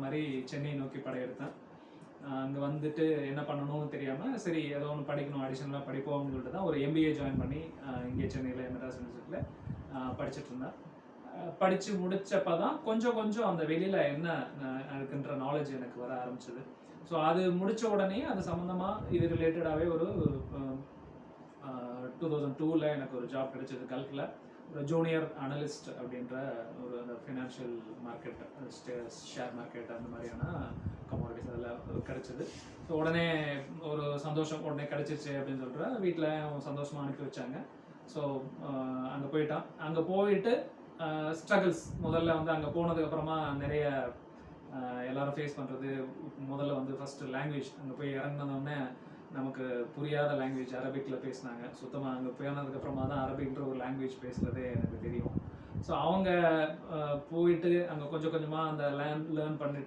மாதிரி சென்னை நோக்கி படையெடுத்தேன். அங்கே வந்துட்டு என்ன பண்ணணும்னு தெரியாமல் சரி ஏதோ ஒன்று படிக்கணும், அடிஷனலாக படிப்போம்னு சொல்லிட்டு தான் ஒரு எம்பிஏ ஜாயின் பண்ணி இங்கே சென்னையில் மெட்ராஸ் யூனிவர்சிட்டியில் படிச்சுட்டு இருந்தேன். படித்து முடித்தப்போ தான் கொஞ்சம் அந்த வெளியில் என்ன இருக்குன்ற நாலேஜ் எனக்கு வர ஆரம்பிச்சது. ஸோ அது முடித்த உடனே அது சம்மந்தமாக இது ரிலேட்டடாகவே ஒரு 2002 எனக்கு ஒரு ஜாப் கிடைச்சது கல்ஃபில். ஒரு ஜூனியர் அனலிஸ்ட் அப்படின்ற ஒரு அந்த ஃபினான்ஷியல் மார்க்கெட், ஷேர் மார்க்கெட் அந்த மாதிரியான கமோடிட்டிஸ் அதில் கிடைச்சிது. ஸோ உடனே ஒரு சந்தோஷம், உடனே கிடச்சிருச்சு அப்படின்னு சொல்லிட்டு வீட்டில் சந்தோஷமாக அனுப்பி வச்சாங்க. ஸோ அங்கே போயிட்டான். அங்கே போயிட்டு ஸ்ட்ரகிள்ஸ் முதல்ல வந்து அங்கே போனதுக்கப்புறமா நிறைய எல்லாரும் ஃபேஸ் பண்ணுறது, முதல்ல வந்து ஃபஸ்ட்டு லாங்குவேஜ். அங்கே போய் இறங்கினோடனே நமக்கு புரியாத லாங்குவேஜ் அரபிக்கில் பேசினாங்க. சுத்தமாக அங்கே போனதுக்கப்புறமா தான் அரபிக்ன்ற ஒரு லாங்குவேஜ் பேசுகிறதே எனக்கு தெரியும். ஸோ அவங்க போயிட்டு அங்கே கொஞ்சமாக அந்த லேர்ன் பண்ணிட்டு